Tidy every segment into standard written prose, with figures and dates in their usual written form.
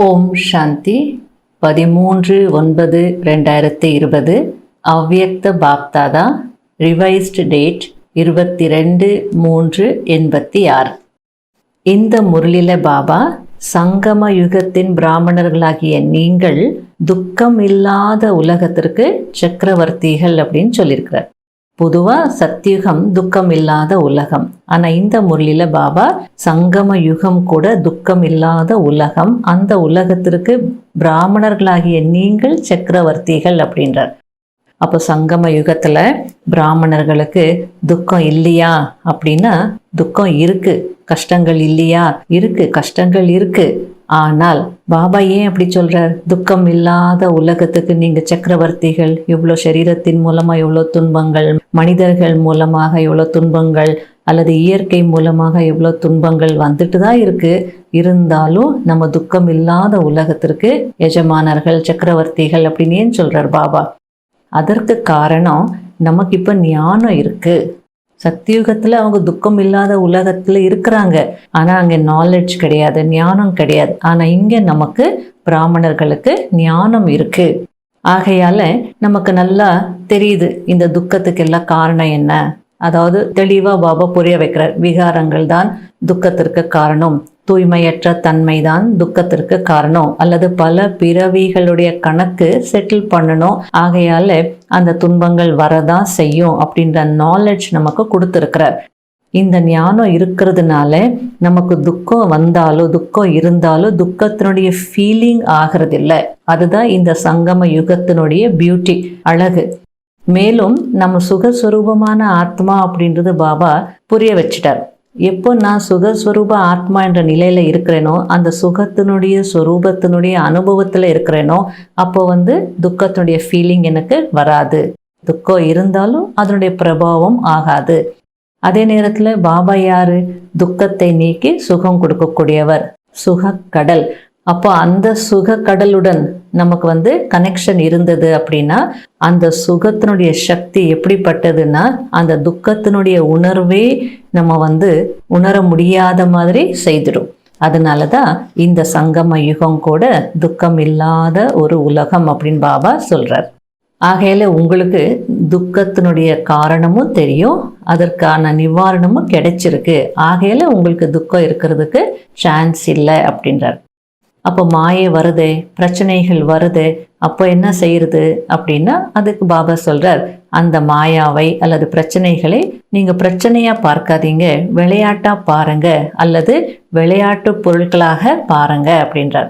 ஓம் சாந்தி 13/9/2020 அவ்யக்த Bapdada revised date 22/3/86. இந்த முரளில பாபா சங்கம யுகத்தின் பிராமணர்களாகிய நீங்கள் துக்கம் இல்லாத உலகத்திற்கு சக்கரவர்த்திகள் அப்படின்னு சொல்லியிருக்கிறார். பொதுவாக சத்தியுகம் துக்கம் இல்லாத உலகம். ஆனால் இந்த முரளில பாபா சங்கம யுகம் கூட துக்கம் இல்லாத உலகம், அந்த உலகத்திற்கு பிராமணர்களாகிய நீங்கள் சக்கரவர்த்திகள் அப்படின்றார். அப்போ சங்கம யுகத்தில் பிராமணர்களுக்கு துக்கம் இல்லையா அப்படின்னா துக்கம் இருக்கு, கஷ்டங்கள் இல்லையா இருக்கு, கஷ்டங்கள் இருக்கு. ஆனால் பாபா ஏன் அப்படி சொல்றார்? துக்கம் இல்லாத உலகத்துக்கு நீங்க சக்கரவர்த்திகள். இவ்வளோ சரீரத்தின் மூலமா எவ்வளோ துன்பங்கள், மனிதர்கள் மூலமாக எவ்வளோ துன்பங்கள், அல்லது இயற்கை மூலமாக எவ்வளோ துன்பங்கள் வந்துட்டு தான் இருக்கு. இருந்தாலும் நம்ம துக்கம் இல்லாத உலகத்திற்கு எஜமானர்கள், சக்கரவர்த்திகள் அப்படின்னு ஏன் சொல்றார் பாபா? அதற்கு காரணம் நமக்கு இப்போ ஞானம் இருக்கு. சத்தியுகத்தில் அவங்க துக்கம் இல்லாத உலகத்தில் இருக்கிறாங்க, ஆனால் அங்கே நாலேஜ் கிடையாது, ஞானம் கிடையாது. ஆனால் இங்கே நமக்கு பிராமணர்களுக்கு ஞானம் இருக்கு. ஆகையால நமக்கு நல்லா தெரியுது இந்த துக்கத்துக்கு எல்லாம் காரணம் என்ன. அதாவது தெளிவாக பாபா புரிய வைக்கிறார். விகாரங்கள் தான் துக்கத்திற்கு காரணம், தூய்மையற்ற தன்மைதான் துக்கத்திற்கு காரணம், அல்லது பல பிறவிகளுடைய கணக்கு செட்டில் பண்ணணும். ஆகையால அந்த துன்பங்கள் வரதான் செய்யும் அப்படின்ற நாலேஜ் நமக்கு கொடுத்துருக்கிறார். இந்த ஞானம் இருக்கிறதுனால நமக்கு துக்கம் வந்தாலும் துக்கம் இருந்தாலும் துக்கத்தினுடைய ஃபீலிங் ஆகிறதில்லை. அதுதான் இந்த சங்கம யுகத்தினுடைய பியூட்டி, அழகு. மேலும் நம்ம சுகஸ்வரூபமான ஆத்மா அப்படின்றது பாபா புரிய வச்சிட்டார். எப்போ நான் சுகஸ்வரூப ஆத்மா என்ற நிலையில இருக்கிறேனோ, அந்த சுகத்தினுடைய ஸ்வரூபத்தினுடைய அனுபவத்தில் இருக்கிறேனோ, அப்போ துக்கத்தினுடைய ஃபீலிங் எனக்கு வராது. துக்கம் இருந்தாலும் அதனுடைய பிரபாவம் ஆகாது. அதே நேரத்தில் பாபா யாரு? துக்கத்தை நீக்கி சுகம் கொடுக்கக்கூடியவர், சுகக்கடல். அப்போ அந்த சுகக்கடலுடன் நமக்கு கனெக்ஷன் இருந்தது அப்படின்னா அந்த சுகத்தினுடைய சக்தி எப்படிப்பட்டதுன்னா அந்த துக்கத்தினுடைய உணர்வே நம்ம உணர முடியாத மாதிரி செய்திடும். அதனால தான் இந்த சங்கம யுகம் கூட துக்கம் இல்லாத ஒரு உலகம் அப்படின்னு பாபா சொல்றார். ஆகையில உங்களுக்கு துக்கத்தினுடைய காரணமும் தெரியும், அதற்கான நிவாரணமும் கிடைச்சிருக்கு. ஆகையில உங்களுக்கு துக்கம் இருக்கிறதுக்கு சான்ஸ் இல்லை அப்படின்றார். அப்போ மாயை வருது, பிரச்சனைகள் வருது, அப்போ என்ன செய்யறது அப்படின்னா அதுக்கு பாபா சொல்றார், அந்த மாயாவை அல்லது பிரச்சனைகளை நீங்க பிரச்சனையா பார்க்காதீங்க, விளையாட்டா பாருங்க, அல்லது விளையாட்டு பொருட்களாக பாருங்க அப்படின்றார்.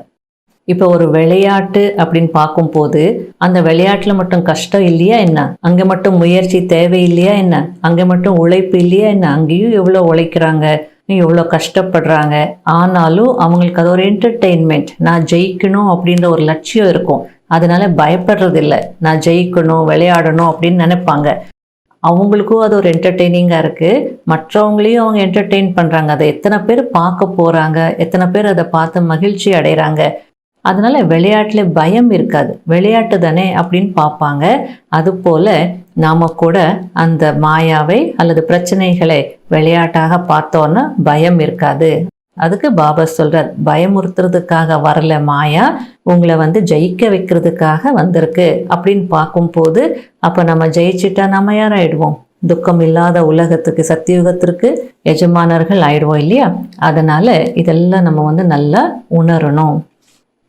இப்போ ஒரு விளையாட்டு அப்படின்னு பார்க்கும்போது அந்த விளையாட்டுல மட்டும் கஷ்டம் இல்லையா என்ன? அங்க மட்டும் முயற்சி தேவை இல்லையா என்ன? அங்க மட்டும் உழைப்பு இல்லையா என்ன? அங்கேயும் எவ்வளோ உழைக்கிறாங்க, எவ்வளோ கஷ்டப்படுறாங்க. ஆனாலும் அவங்களுக்கு அது ஒரு என்டர்டெயின்மெண்ட். நான் ஜெயிக்கணும் அப்படின்ற ஒரு லட்சியம் இருக்கும், அதனால பயப்படுறதில்லை. நான் ஜெயிக்கணும், விளையாடணும் அப்படின்னு நினைப்பாங்க. அவங்களுக்கும் அது ஒரு என்டர்டெய்னிங்காக இருக்குது, மற்றவங்களையும் அவங்க என்டர்டெயின் பண்ணுறாங்க. அதை எத்தனை பேர் பார்க்க போகிறாங்க, எத்தனை பேர் அதை பார்த்து மகிழ்ச்சி அடைகிறாங்க. அதனால விளையாட்டுல பயம் இருக்காது, விளையாட்டு தானே அப்படின்னு பார்ப்பாங்க. அதுபோல நாம கூட அந்த மாயாவை அல்லது பிரச்சனைகளை விளையாட்டாக பார்த்தோன்னா பயம் இருக்காது. அதுக்கு பாபா சொல்றார், பயமுறுத்துறதுக்காக வரல மாயா, உங்களை ஜெயிக்க வைக்கிறதுக்காக வந்திருக்கு அப்படின்னு பார்க்கும்போது அப்போ நம்ம ஜெயிச்சுட்டா நம்ம யாராயிடுவோம்? துக்கம் இல்லாத உலகத்துக்கு, சத்தியுகத்திற்கு எஜமானர்கள் ஆயிடுவோம் இல்லையா? அதனால இதெல்லாம் நம்ம நல்லா உணரணும்.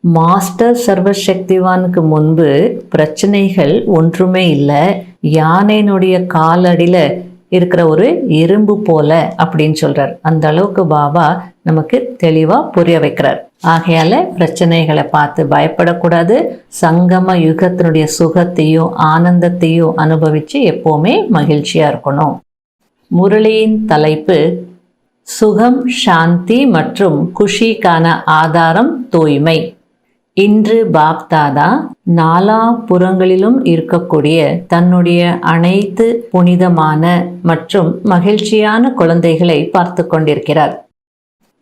மாஸ்டர் சர்வசக்திவானுக்கு முன்பு பிரச்சனைகள் ஒன்றுமே இல்லை. யானையினுடைய காலடியில் இருக்கிற ஒரு எறும்பு போல அப்படின்னு சொல்றார். அந்த அளவுக்கு பாபா நமக்கு தெளிவாக புரிய வைக்கிறார். ஆகையால பிரச்சனைகளை பார்த்து பயப்படக்கூடாது. சங்கம யுகத்தினுடைய சுகத்தையும் ஆனந்தத்தையும் அனுபவிச்சு எப்போவுமே மகிழ்ச்சியா இருக்கணும். முரளியின் தலைப்பு சுகம், சாந்தி மற்றும் குஷிக்கான ஆதாரம் தூய்மை. இன்று பாப்தாதா நாலா புறங்களிலும் இருக்கக்கூடிய தன்னுடைய அனைத்து புனிதமான மற்றும் மகிழ்ச்சியான குழந்தைகளை பார்த்து கொண்டிருக்கிறார்.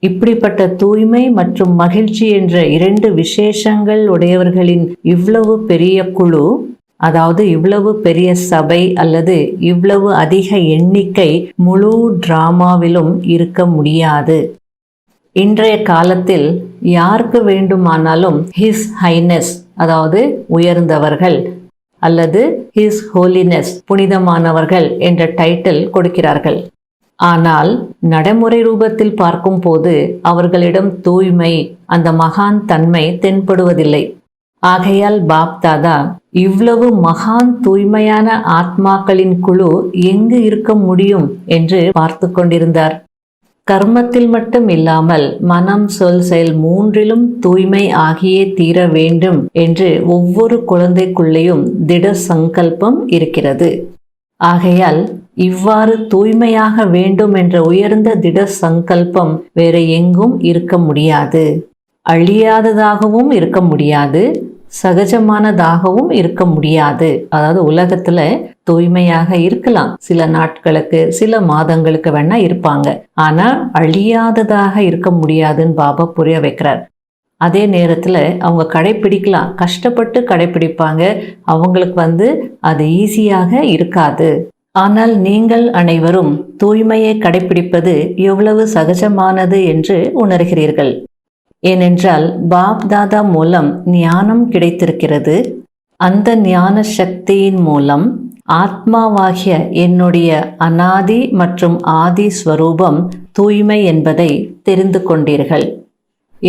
இப்படிப்பட்ட தூய்மை மற்றும் மகிழ்ச்சி என்ற இரண்டு விசேஷங்கள் உடையவர்களின் இவ்வளவு பெரிய குழு, அதாவது இவ்வளவு பெரிய சபை அல்லது இவ்வளவு அதிக எண்ணிக்கை முழு டிராமாவிலும் இருக்க முடியாது. இன்றைய காலத்தில் யாருக்கு வேண்டுமானாலும் ஹிஸ் ஹைனஸ், அதாவது உயர்ந்தவர்கள், அல்லது ஹிஸ் ஹோலினஸ், புனிதமானவர்கள் என்ற டைட்டில் கொடுக்கிறார்கள். ஆனால் நடைமுறை ரூபத்தில் பார்க்கும் போது அவர்களிடம் தூய்மை, அந்த மகான் தன்மை தென்படுவதில்லை. ஆகையால் பாப் தாதா இவ்வளவு மகான் தூய்மையான ஆத்மாக்களின் குழு எங்கு இருக்க முடியும் என்று பார்த்து கொண்டிருந்தார். கர்மத்தில் மட்டும் இல்லாமல் மனம், சொல், செயல் மூன்றிலும் தூய்மை ஆகியே தீர வேண்டும் என்று ஒவ்வொரு குழந்தைக்குள்ளேயும் திட சங்கல்பம் இருக்கிறது. ஆகையால் இவ்வாறு தூய்மையாக வேண்டும் என்ற உயர்ந்த திட சங்கல்பம் வேற எங்கும் இருக்க முடியாது. அழியாததாகவும் இருக்க முடியாது, சகஜமானதாகவும் இருக்க முடியாது. அதாவது உலகத்துல தூய்மையாக இருக்கலாம், சில நாட்களுக்கு சில மாதங்களுக்கு வேணா இருப்பாங்க, ஆனா அழியாததாக இருக்க முடியாதுன்னு பாபா புரிய வைக்கிறார். அதே நேரத்துல அவங்க கடைப்பிடிக்கலாம், கஷ்டப்பட்டு கடைப்பிடிப்பாங்க, அவங்களுக்கு அது ஈஸியாக இருக்காது. ஆனால் நீங்கள் அனைவரும் தூய்மையை கடைப்பிடிப்பது எவ்வளவு சகஜமானது என்று உணர்கிறீர்கள். ஏனென்றால் பாப் தாதா மூலம் ஞானம் கிடைத்திருக்கிறது. அந்த ஞான சக்தியின் மூலம் ஆத்மாவாகிய என்னுடைய அனாதி மற்றும் ஆதி ஸ்வரூபம் தூய்மை என்பதை தெரிந்து கொண்டீர்கள்.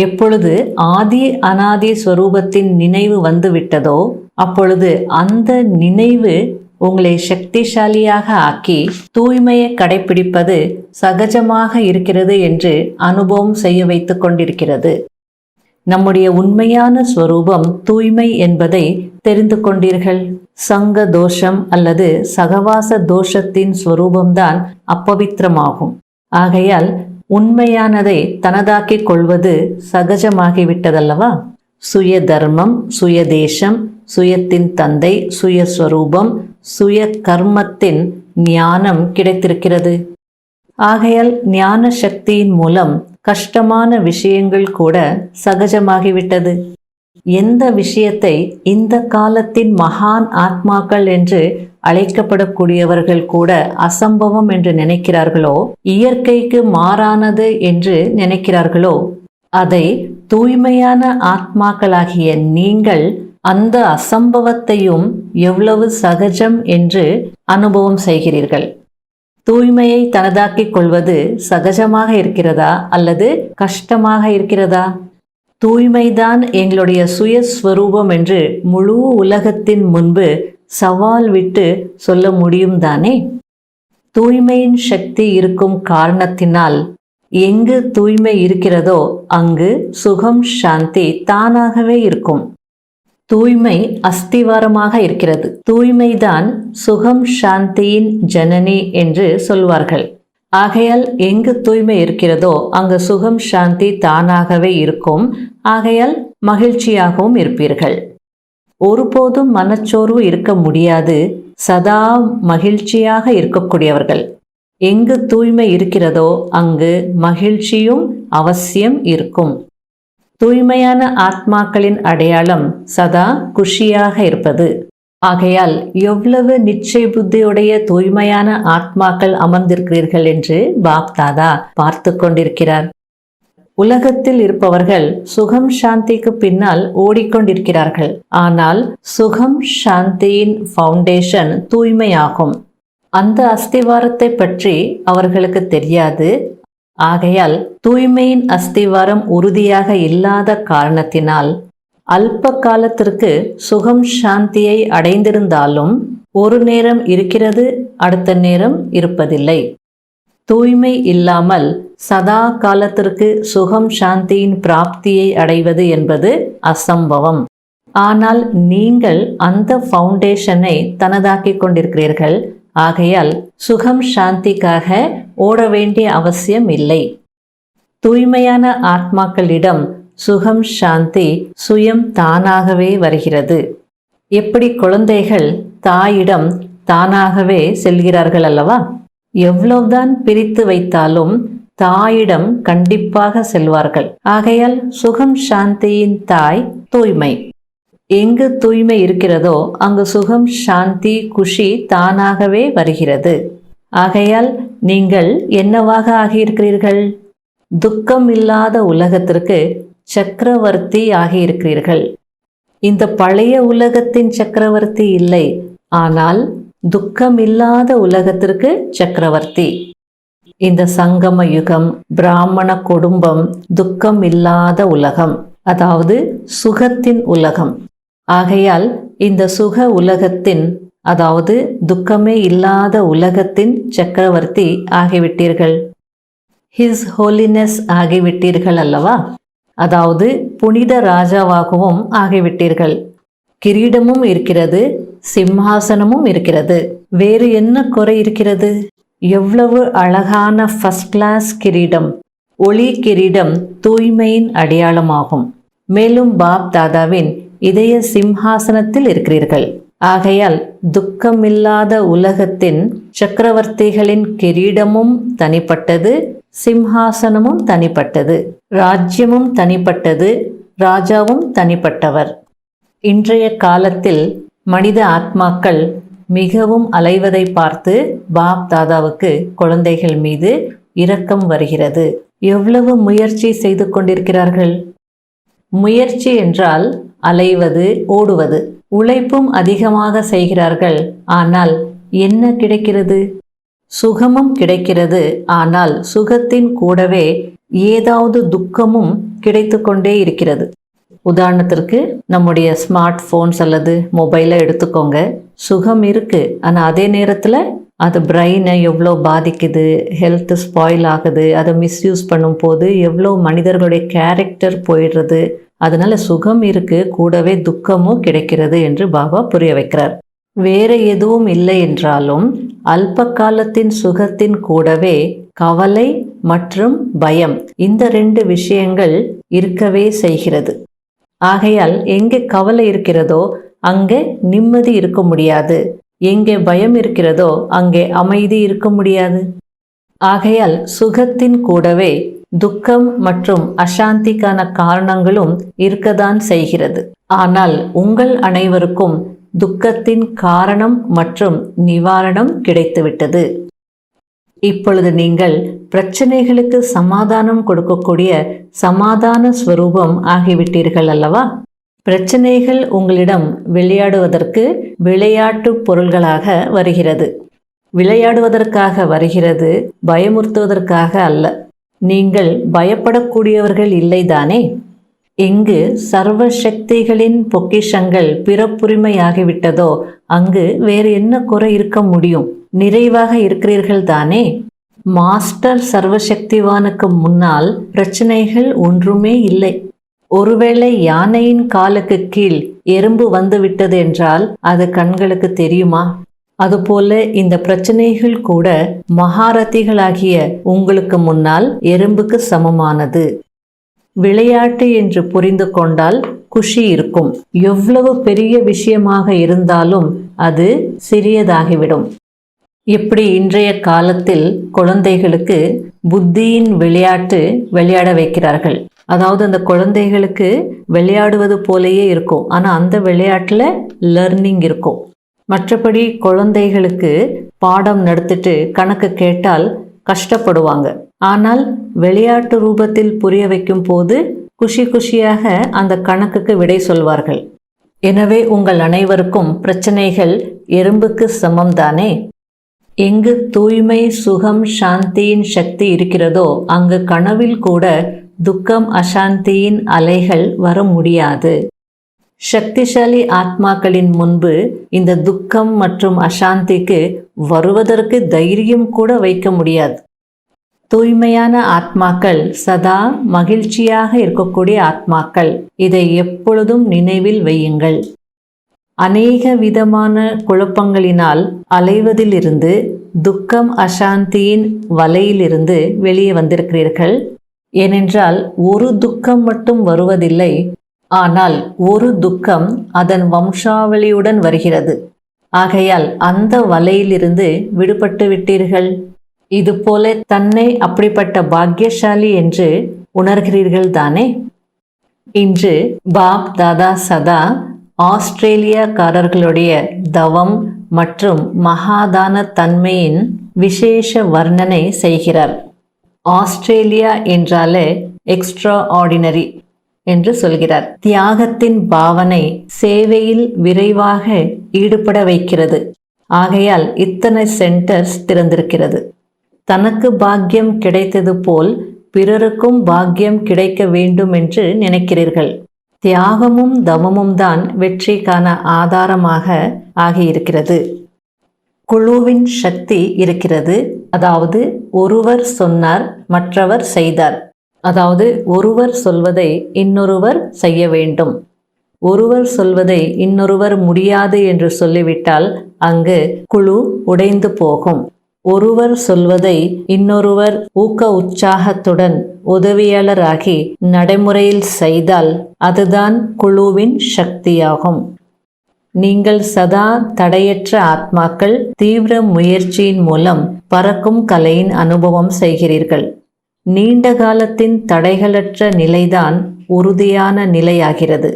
எப்பொழுது ஆதி அனாதி ஸ்வரூபத்தின் நினைவு வந்துவிட்டதோ அப்பொழுது அந்த நினைவு உங்களை சக்திசாலியாக ஆக்கி தூய்மையை கடைப்பிடிப்பது சகஜமாக இருக்கிறது என்று அனுபவம் செய்ய வைத்துக் கொண்டிருக்கிறது. நம்முடைய உண்மையான ஸ்வரூபம் தூய்மை என்பதை தெரிந்து கொண்டீர்கள். சங்க தோஷம் அல்லது சகவாச தோஷத்தின் ஸ்வரூபம்தான் அப்பவித்திரமாகும். ஆகையால் உண்மையானதை தனதாக்கிக் கொள்வது சகஜமாகிவிட்டதல்லவா? சுய தர்மம், சுய தேசம், சுயத்தின் தந்தை, சுயஸ்வரூபம், சுய கர்மத்தின் ஞானம் கிடைத்திருக்கிறது. ஆகையால் ஞான சக்தியின் மூலம் கஷ்டமான விஷயங்கள் கூட சகஜமாகிவிட்டது. எந்த விஷயத்தை இந்த காலத்தின் மகான் ஆத்மாக்கள் என்று அழைக்கப்படக்கூடியவர்கள் கூட அசம்பவம் என்று நினைக்கிறார்களோ, இயற்கைக்கு மாறானது என்று நினைக்கிறார்களோ, அதை தூய்மையான ஆத்மாக்களாகிய நீங்கள் அந்த அசம்பவத்தையும் எவ்வளவு சகஜம் என்று அனுபவம் செய்கிறீர்கள். தூய்மையை தனதாக்கிக் கொள்வது சகஜமாக இருக்கிறதா அல்லது கஷ்டமாக இருக்கிறதா? தூய்மைதான் எங்களுடைய சுயஸ்வரூபம் என்று முழு உலகத்தின் முன்பு சவால் விட்டு சொல்ல முடியும் தானே? தூய்மையின் சக்தி இருக்கும் காரணத்தினால் எங்கு தூய்மை இருக்கிறதோ அங்கு சுகம், சாந்தி தானாகவே இருக்கும். தூய்மை அஸ்திவாரமாக இருக்கிறது. தூய்மைதான் சுகம், சாந்தியின் ஜனனி என்று சொல்வார்கள். ஆகையால் எங்கு தூய்மை இருக்கிறதோ அங்கு சுகம், சாந்தி தானாகவே இருக்கும். ஆகையால் மகிழ்ச்சியாகவும் இருப்பீர்கள். ஒருபோதும் மனச்சோர்வு இருக்க முடியாது. சதா மகிழ்ச்சியாக இருக்கக்கூடியவர்கள். எங்கு தூய்மை இருக்கிறதோ அங்கு மகிழ்ச்சியும் அவசியம் இருக்கும். தூய்மையான ஆத்மாக்களின் அடையாளம் சதா குஷியாக இருப்பது. ஆகையால் எவ்வளவு நிச்சய புத்தியுடைய தூய்மையான ஆத்மாக்கள் அமர்ந்திருக்கிறீர்கள் என்று பாப் தாதா பார்த்து கொண்டிருக்கிறார். உலகத்தில் இருப்பவர்கள் சுகம், சாந்திக்கு பின்னால் ஓடிக்கொண்டிருக்கிறார்கள். ஆனால் சுகம், சாந்தியின் ஃபவுண்டேஷன் தூய்மையாகும். அந்த அஸ்திவாரத்தை பற்றி அவர்களுக்கு தெரியாது. ஆகையால் தூய்மையின் அஸ்திவாரம் உறுதியாக இல்லாத காரணத்தினால் அல்ப காலத்திற்கு சுகம், சாந்தியை அடைந்திருந்தாலும் ஒரு நேரம் இருக்கிறது, அடுத்த நேரம் இருப்பதில்லை. தூய்மை இல்லாமல் சதா காலத்திற்கு சுகம், சாந்தியின் பிராப்தியை அடைவது என்பது அசம்பவம். ஆனால் நீங்கள் அந்த ஃபவுண்டேஷனை தனதாக்கிக் கொண்டிருக்கிறீர்கள். ஆகையால் சுகம், சாந்திக்காக ஓட வேண்டிய அவசியம் இல்லை. தூய்மையான ஆத்மாக்களிடம் சுகம், சாந்தி சுயம் தானாகவே வருகிறது. எப்படி குழந்தைகள் தாயிடம் தானாகவே செல்கிறார்கள் அல்லவா? எவ்வளவுதான் பிரித்து வைத்தாலும் தாயிடம் கண்டிப்பாக செல்வார்கள். ஆகையால் சுகம், சாந்தியின் தாய் தூய்மை. எங்கு தூய்மை இருக்கிறதோ அங்கு சுகம், சாந்தி, குஷி தானாகவே வருகிறது. ஆகையால் நீங்கள் என்னவாக ஆகியிருக்கிறீர்கள்? துக்கம் இல்லாத உலகத்திற்கு சக்கரவர்த்தி ஆகியிருக்கிறீர்கள். இந்த பழைய உலகத்தின் சக்கரவர்த்தி இல்லை, ஆனால் துக்கம் இல்லாத உலகத்திற்கு சக்கரவர்த்தி. இந்த சங்கம யுகம், பிராமண குடும்பம் துக்கம் இல்லாத உலகம், அதாவது சுகத்தின் உலகம். ஆகையால் இந்த சுக உலகத்தின், அதாவது துக்கமே இல்லாத உலகத்தின் சக்கரவர்த்தி ஆகிவிட்டீர்கள். ஹிஸ் ஹோலினஸ் ஆகிவிட்டீர்கள் அல்லவா? அதாவது புனித ராஜாவாகவும் ஆகிவிட்டீர்கள். கிரீடமும் இருக்கிறது, சிம்ஹாசனமும் இருக்கிறது. வேறு என்ன குறை இருக்கிறது? எவ்வளவு அழகான ஃபர்ஸ்ட் கிளாஸ் கிரீடம்! ஒளி கிரீடம் தூய்மையின் அடையாளமாகும். மேலும் பாப் தாதாவின் இதய சிம்ஹாசனத்தில் இருக்கிறீர்கள். ஆகையால் துக்கமில்லாத உலகத்தின் சக்கரவர்த்திகளின் கிரீடமும் தனிப்பட்டது, சிம்ஹாசனமும் தனிப்பட்டது, ராஜ்யமும் தனிப்பட்டது, ராஜாவும் தனிப்பட்டவர். இன்றைய காலத்தில் மனித ஆத்மாக்கள் மிகவும் அலைவதை பார்த்து பாப் தாதாவுக்கு குழந்தைகள் மீது இரக்கம் வருகிறது. எவ்வளவு முயற்சி செய்து கொண்டிருக்கிறார்கள்! முயற்சி என்றால் அலைவது, ஓடுவது. உழைப்பும் அதிகமாக செய்கிறார்கள். ஆனால் என்ன கிடைக்கிறது? சுகமும் கிடைக்கிறது. ஆனால் சுகத்தின் கூடவே ஏதாவது துக்கமும் கிடைத்து கொண்டே இருக்கிறது. உதாரணத்திற்கு நம்முடைய ஸ்மார்ட் ஃபோன்ஸ் அல்லது மொபைலை எடுத்துக்கோங்க. சுகம் இருக்கு, ஆனால் அதே நேரத்தில் அது பிரெயினை எவ்வளோ பாதிக்குது, ஹெல்த் ஸ்பாயில் ஆகுது. அதை மிஸ்யூஸ் பண்ணும் போது எவ்வளோ மனிதர்களுடைய கேரக்டர் போயிடுறது. அதனால சுகம் இருக்கு, கூடவே துக்கமும் கிடைக்கிறது என்று பாபா புரிய வைக்கிறார். வேற எதுவும் இல்லை என்றாலும் அல்ப காலத்தின் சுகத்தின் கூடவே கவலை மற்றும் பயம், இந்த 2 விஷயங்கள் இருக்கவே செய்கிறது. ஆகையால் எங்கே கவலை இருக்கிறதோ அங்கே நிம்மதி இருக்க முடியாது. எங்கே பயம் இருக்கிறதோ அங்கே அமைதி இருக்க முடியாது. ஆகையால் சுகத்தின் கூடவே துக்கம் மற்றும் அசாந்திக்கான காரணங்களும் இருக்கதான் செய்கிறது. ஆனால் உங்கள் அனைவருக்கும் துக்கத்தின் காரணம் மற்றும் நிவாரணம் கிடைத்துவிட்டது. இப்பொழுது நீங்கள் பிரச்சனைகளுக்கு சமாதானம் கொடுக்கக்கூடிய சமாதான ஸ்வரூபம் ஆகிவிட்டீர்கள் அல்லவா? பிரச்சனைகள் உங்களிடம் விளையாடுவதற்கு விளையாட்டு பொருள்களாக வருகிறது. விளையாடுவதற்காக வருகிறது, பயமுறுத்துவதற்காக அல்ல. நீங்கள் பயப்படக்கூடியவர்கள் இல்லைதானே? எங்கு சர்வ சக்திகளின் பொக்கிஷங்கள் பிறப்புரிமையாகிவிட்டதோ அங்கு வேறு என்ன குறை இருக்க முடியும்? நிறைவாக இருக்கிறீர்கள் தானே? மாஸ்டர் சர்வசக்திவானுக்கு முன்னால் பிரச்சனைகள் ஒன்றுமே இல்லை. ஒருவேளை யானையின் காலுக்கு கீழ் எறும்பு வந்துவிட்டது என்றால் அது கண்களுக்கு தெரியுமா? அதுபோல இந்த பிரச்சனைகள் கூட மகாரதிகளாகிய உங்களுக்கு முன்னால் எறும்புக்கு சமமானது. விளையாட்டு என்று புரிந்து கொண்டால் குஷி இருக்கும். எவ்வளவு பெரிய விஷயமாக இருந்தாலும் அது சிறியதாகிவிடும். இப்படி இன்றைய காலத்தில் குழந்தைகளுக்கு புத்தியின் விளையாட்டு விளையாட வைக்கிறார்கள். அதாவது அந்த குழந்தைகளுக்கு விளையாடுவது போலேயே இருக்கும், ஆனால் அந்த விளையாட்டில் லர்னிங் இருக்கும். மற்றபடி குழந்தைகளுக்கு பாடம் நடத்திட்டு கணக்கு கேட்டால் கஷ்டப்படுவாங்க. ஆனால் விளையாட்டு ரூபத்தில் புரிய வைக்கும் போது குஷி குஷியாக அந்த கணக்குக்கு விடை சொல்வார்கள். எனவே உங்கள் அனைவருக்கும் பிரச்சனைகள் எறும்புக்கு சமம்தானே? எங்கு தூய்மை, சுகம், சாந்தியின் சக்தி இருக்கிறதோ அங்கு கனவில் கூட துக்கம், அசாந்தியின் அலைகள் வர முடியாது. சக்திசாலி ஆத்மாக்களின் முன்பு இந்த துக்கம் மற்றும் அசாந்திக்கு வருவதற்கு தைரியம் கூட வைக்க முடியாது. தூய்மையான ஆத்மாக்கள் சதா மகிழ்ச்சியாக இருக்கக்கூடிய ஆத்மாக்கள். இதை எப்பொழுதும் நினைவில் வையுங்கள். அநேக விதமான குழப்பங்களினால் அலைவதிலிருந்து, துக்கம் அசாந்தியின் வலையிலிருந்து வெளியே வந்திருக்கிறீர்கள். ஏனென்றால் ஒரு துக்கம் மட்டும் வருவதில்லை, ஆனால் ஒரு துக்கம் அதன் வம்சாவளியுடன் வருகிறது. ஆகையால் அந்த வலையிலிருந்து விடுபட்டு விட்டீர்கள். இதுபோல தன்னை அப்படிப்பட்ட பாக்கியசாலி என்று உணர்கிறீர்கள் தானே? இன்று பாப் தாதா சதா ஆஸ்திரேலியாக்காரர்களுடைய தவம் மற்றும் மகாதான தன்மையின் விசேஷ வர்ணனை செய்கிறார். ஆஸ்திரேலியா என்றாலே எக்ஸ்ட்ரா ஆர்டினரி என்று சொல்கிறார். தியாகத்தின் பாவனை சேவையில் விரைவாக ஈடுபட வைக்கிறது. ஆகையால் இத்தனை சென்டர்ஸ் திறந்திருக்கிறது. தனக்கு பாக்கியம் கிடைத்தது போல் பிறருக்கும் பாக்கியம் கிடைக்க வேண்டும் என்று நினைக்கிறீர்கள். தியாகமும் தவமும் தான் வெற்றிக்கான ஆதாரமாக ஆகியிருக்கிறது. குழுவின் சக்தி இருக்கிறது. அதாவது ஒருவர் சொன்னார், மற்றவர் செய்தார். அதாவது ஒருவர் சொல்வதை இன்னொருவர் செய்ய வேண்டும். ஒருவர் சொல்வதை இன்னொருவர் முடியாது என்று சொல்லிவிட்டால் அங்கு குழு உடைந்து போகும். ஒருவர் சொல்வதை இன்னொருவர் ஊக்க உற்சாகத்துடன் உதவியாளராகி நடைமுறையில் செய்தால் அதுதான் குழுவின் சக்தியாகும். நீங்கள் சதா தடையற்ற ஆத்மாக்கள் தீவிர முயற்சியின் மூலம் பறக்கும் கலையின் அனுபவம் செய்கிறீர்கள். நீண்ட காலத்தின் தடைகளற்ற நிலைதான் உறுதியான நிலையாகிறது.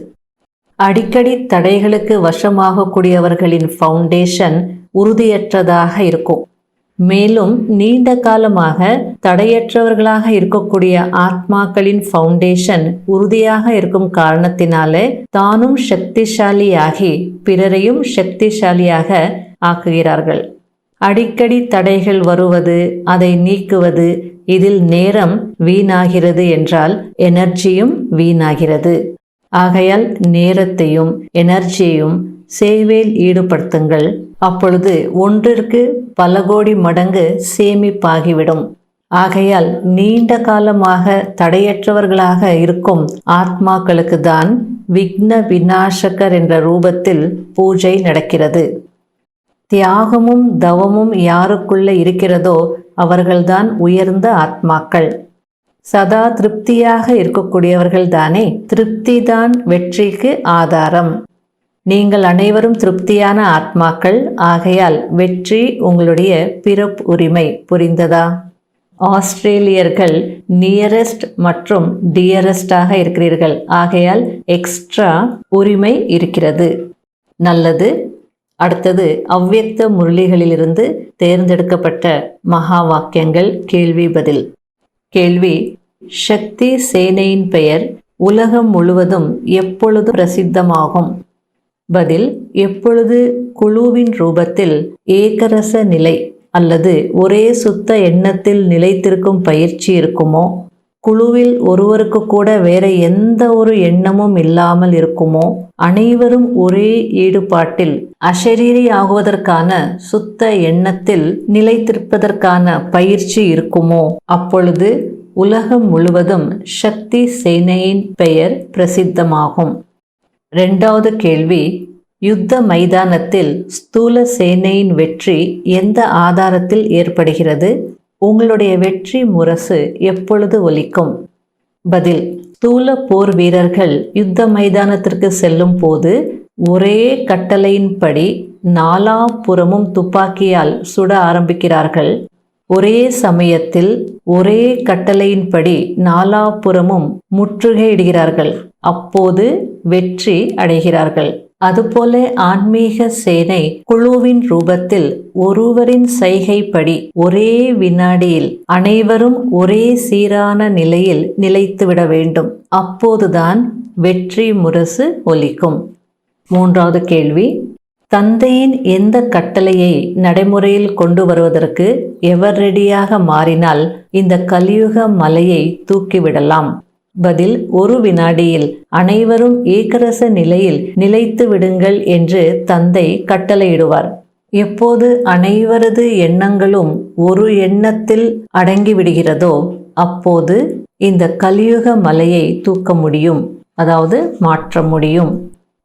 அடிக்கடி தடைகளுக்கு வசமாகக்கூடியவர்களின் ஃபவுண்டேஷன் உறுதியற்றதாக இருக்கும். மேலும் நீண்ட காலமாக தடையற்றவர்களாக இருக்கக்கூடிய ஆத்மாக்களின் ஃபவுண்டேஷன் உறுதியாக இருக்கும் காரணத்தினாலே தானும் சக்திசாலியாகி பிறரையும் சக்திசாலியாக ஆக்குகிறார்கள். அடிக்கடி தடைகள் வருவது, அதை நீக்குவது, இதில் நேரம் வீணாகிறது என்றால் எனர்ஜியும் வீணாகிறது. ஆகையால் நேரத்தையும் எனர்ஜியையும் சேவையில் ஈடுபடுத்துங்கள். அப்பொழுது ஒன்றிற்கு பல கோடி மடங்கு சேமிப்பாகிவிடும். ஆகையால் நீண்ட காலமாக தடையற்றவர்களாக இருக்கும் ஆத்மாக்களுக்கு தான் விக்ன விநாசகர் என்ற ரூபத்தில் பூஜை நடக்கிறது. தியாகமும் தவமும் யாருக்குள்ள இருக்கிறதோ அவர்கள்தான் உயர்ந்த ஆத்மாக்கள். சதா திருப்தியாக இருக்கக்கூடியவர்கள் தானே. திருப்தி தான் வெற்றிக்கு ஆதாரம். நீங்கள் அனைவரும் திருப்தியான ஆத்மாக்கள். ஆகையால் வெற்றி உங்களுடைய பிறப்பு உரிமை. புரிந்ததா? ஆஸ்திரேலியர்கள் நியரஸ்ட் மற்றும் டியரஸ்டாக இருக்கிறீர்கள். ஆகையால் எக்ஸ்ட்ரா உரிமை இருக்கிறது. நல்லது. அடுத்தது அவ்வியக்த முரளிகளிலிருந்து தேர்ந்தெடுக்கப்பட்ட மகா வாக்கியங்கள். கேள்வி பதில். கேள்வி: சக்தி சேனையின் பெயர் உலகம் முழுவதும் எப்பொழுது பிரசித்தமாகும்? பதில்: எப்பொழுது குழுவின் ரூபத்தில் ஏகரச நிலை அல்லது ஒரே சுத்த எண்ணத்தில் நிலைத்திருக்கும் பயிற்சி இருக்குமோ, குழுவில் ஒருவருக்கு கூட வேற எந்த ஒரு எண்ணமும் இல்லாமல் இருக்குமோ, அனைவரும் ஒரே ஈடுபாட்டில் அசரீரி ஆகுவதற்கான சுத்த எண்ணத்தில் நிலைத்திருப்பதற்கான பயிற்சி இருக்குமோ, அப்பொழுது உலகம் முழுவதும் சக்தி சேனையின் பெயர் பிரசித்தமாகும். இரண்டாவது கேள்வி: யுத்த மைதானத்தில் ஸ்தூல சேனையின் வெற்றி எந்த ஆதாரத்தில் ஏற்படுகிறது? உங்களுடைய வெற்றி முரசு எப்பொழுது ஒலிக்கும்? பதில்: ஸ்தூல போர் வீரர்கள் யுத்த மைதானத்திற்கு செல்லும் போது ஒரே கட்டளையின்படி நாலாபுறமும் துப்பாக்கியால் சுட ஆரம்பிக்கிறார்கள். ஒரே சமயத்தில் ஒரே கட்டளையின்படி நாலாபுறமும் முற்றுகையிடுகிறார்கள். அப்போது வெற்றி அடைகிறார்கள். அதுபோல ஆன்மீக சேனை குழுவின் ரூபத்தில் ஒருவரின் செய்கைப்படி ஒரே வினாடியில் அனைவரும் ஒரே சீரான நிலையில் நிலைத்துவிட வேண்டும். அப்போதுதான் வெற்றி முரசு ஒலிக்கும். மூன்றாவது கேள்வி: தந்தையின் எந்த கட்டளையை நடைமுறையில் கொண்டு வருவதற்கு எவர் ரெடியாக மாறினால் இந்த கலியுக மலையை தூக்கிவிடலாம்? பதில்: ஒரு வினாடியில் அனைவரும் ஏகரச நிலையில் நிலைத்து விடுங்கள் என்று தந்தை கட்டளையிடுவார். எப்போது அனைவரது எண்ணங்களும் ஒரு எண்ணத்தில் அடங்கிவிடுகிறதோ அப்போது இந்த கலியுக மலையை தூக்க முடியும், அதாவது மாற்ற முடியும்.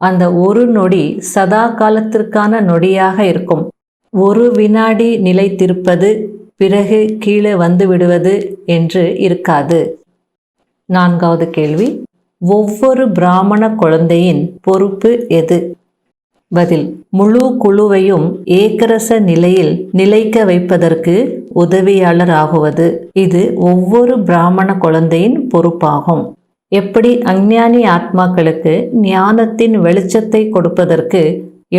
அந்த ஒரு நொடி சதா காலத்திற்கான நொடியாக இருக்கும். ஒரு வினாடி நிலைத்திருப்பது பிறகு கீழே வந்து விடுவது என்று இருக்காது. நான்காவது கேள்வி: ஒவ்வொரு பிராமண குழந்தையின் பொறுப்பு எது? பதில்: முழு குழுவையும் ஏகரச நிலையில் நிலைக்க வைப்பதற்கு உதவியாளர் ஆகுவது. இது ஒவ்வொரு பிராமண குழந்தையின் பொறுப்பாகும். எப்படி அஞ்ஞானி ஆத்மாக்களுக்கு ஞானத்தின் வெளிச்சத்தை கொடுப்பதற்கு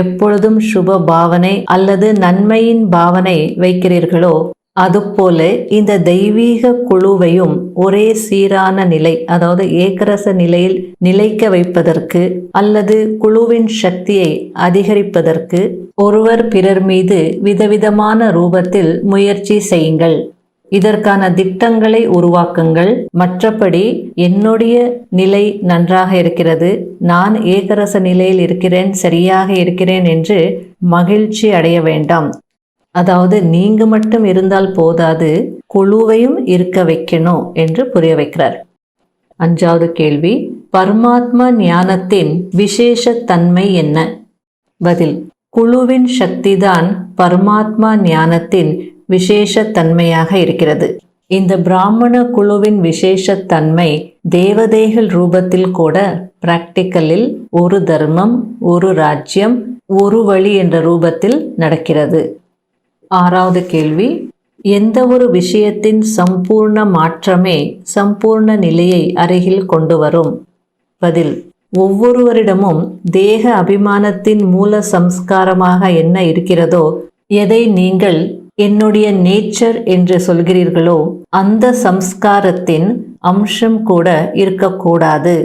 எப்பொழுதும் சுப பாவனை அல்லது நன்மையின் பாவனை வைக்கிறீர்களோ, அதுபோல இந்த தெய்வீக குழுவையும் ஒரே சீரான நிலை, அதாவது ஏகரச நிலையில் நிலைக்க வைப்பதற்கு அல்லது குழுவின் சக்தியை அதிகரிப்பதற்கு ஒருவர் பிறர் மீது விதவிதமான ரூபத்தில் முயற்சி செய்யுங்கள். இதற்கான திட்டங்களை உருவாக்குங்கள். மற்றபடி என்னுடைய நிலை நன்றாக இருக்கிறது, நான் ஏகரச நிலையில் இருக்கிறேன், சரியாக இருக்கிறேன் என்று மகிழ்ச்சி அடைய வேண்டாம். அதாவது நீங்க மட்டும் இருந்தால் போதாது, குழுவையும் இருக்க வைக்கணும் என்று புரிய வைக்கிறார். 5வது கேள்வி, பரமாத்மா ஞானத்தின் விசேஷ தன்மை என்ன? பதில், குழுவின் சக்திதான் பரமாத்மா ஞானத்தின் விசேஷ தன்மையாக இருக்கிறது. இந்த பிராமண குழுவின் விசேஷ தன்மை தேவதைகள் ரூபத்தில் கூட பிராக்டிக்கலில் ஒரு தர்மம், ஒரு ராஜ்யம், ஒரு வழி என்ற ரூபத்தில் நடக்கிறது. 6வது கேள்வி, எந்த ஒரு விஷயத்தின் சம்பூர்ண மாற்றமே சம்பூர்ண நிலையை அருகில் கொண்டு வரும்? பதில், ஒவ்வொருவரிடமும் தேக அபிமானத்தின் மூல சம்ஸ்காரமாக என்ன இருக்கிறதோ, எதை நீங்கள் என்னுடைய நேச்சர் என்று சொல்கிறீர்களோ அந்த சம்ஸ்காரத்தின் அம்சம் கூட இருக்கக்கூடாது.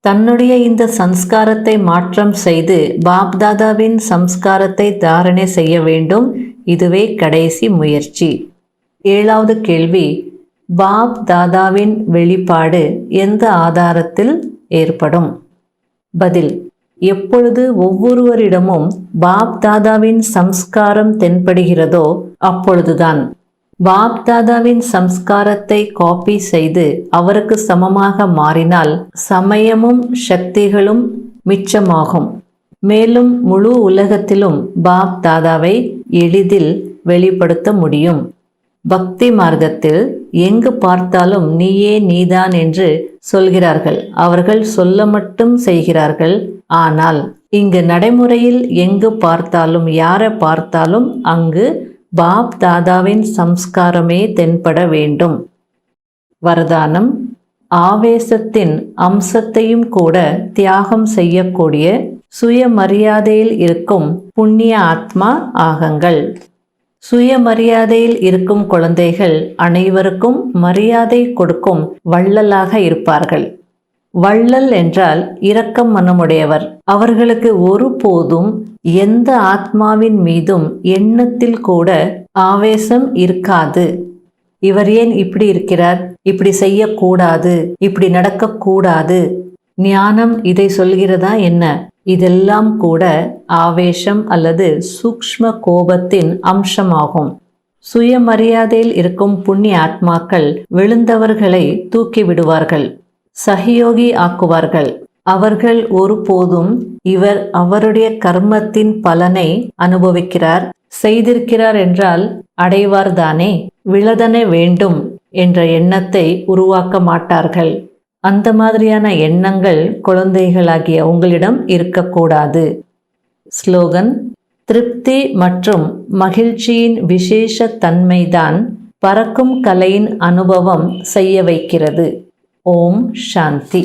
தன்னுடைய இந்த சம்ஸ்காரத்தை மாற்றம் செய்து பாப்தாதாவின் சம்ஸ்காரத்தை தாரணை செய்ய வேண்டும். இதுவே கடைசி முயற்சி. 7வது கேள்வி, பாப் தாதாவின் வெளிப்பாடு எந்த ஆதாரத்தில் ஏற்படும்? பதில், எப்பொழுது ஒவ்வொருவரிடமும் பாப் தாதாவின் சம்ஸ்காரம் தென்படுகிறதோ அப்பொழுதுதான். பாப் தாதாவின் சம்ஸ்காரத்தை காப்பி செய்து அவருக்கு சமமாக மாறினால் சமயமும் சக்திகளும் மிச்சமாகும். மேலும் முழு உலகத்திலும் பாப் தாதாவை எளிதில் வெளிப்படுத்த முடியும். பக்தி மார்க்கத்தில் எங்கு பார்த்தாலும் நீயே நீதான் என்று சொல்கிறார்கள். அவர்கள் சொல்ல மட்டும் செய்கிறார்கள். ஆனால் இங்கு நடைமுறையில் எங்கு பார்த்தாலும் யாரை பார்த்தாலும் அங்கு பாப் தாதாவின் சம்ஸ்காரமே தென்பட வேண்டும். வரதானம், ஆவேசத்தின் அம்சத்தையும் கூட தியாகம் செய்யக்கூடிய சுயமரியாதையில் இருக்கும் புண்ணிய ஆத்மா ஆகுங்கள். சுயமரியாதையில் இருக்கும் குழந்தைகள் அனைவருக்கும் மரியாதை கொடுக்கும் வள்ளலாக இருப்பார்கள். வள்ளல் என்றால் இரக்கம் மனமுடையவர். அவர்களுக்கு ஒருபோதும் எந்த ஆத்மாவின் மீதும் எண்ணத்தில் கூட ஆவேசம் இருக்காது. இவர் ஏன் இப்படி இருக்கிறார், இப்படி செய்யக்கூடாது, இப்படி நடக்கக்கூடாது, ஞானம் இதை சொல்கிறதா என்ன? இதெல்லாம் கூட ஆவேசம் அல்லது சூக்ஷ்ம கோபத்தின் அம்சமாகும். சுயமரியாதையில் இருக்கும் புண்ணிய ஆத்மாக்கள் விழுந்தவர்களை தூக்கி விடுவார்கள், சகயோகி ஆக்குவார்கள். அவர்கள் ஒருபோதும் இவர் அவருடைய கர்மத்தின் பலனை அனுபவிக்கிறார், செய்திருக்கிறார் என்றால் அடைவார்தானே, விழதனே வேண்டும் என்ற எண்ணத்தை உருவாக்க மாட்டார்கள். அந்த மாதிரியான எண்ணங்கள் குழந்தைகளாகிய உங்களிடம் இருக்கக்கூடாது. ஸ்லோகன், திருப்தி மற்றும் மகிழ்ச்சியின் விசேஷ தன்மைதான் பறக்கும் கலையின் அனுபவம் செய்ய வைக்கிறது. ஓம் சாந்தி.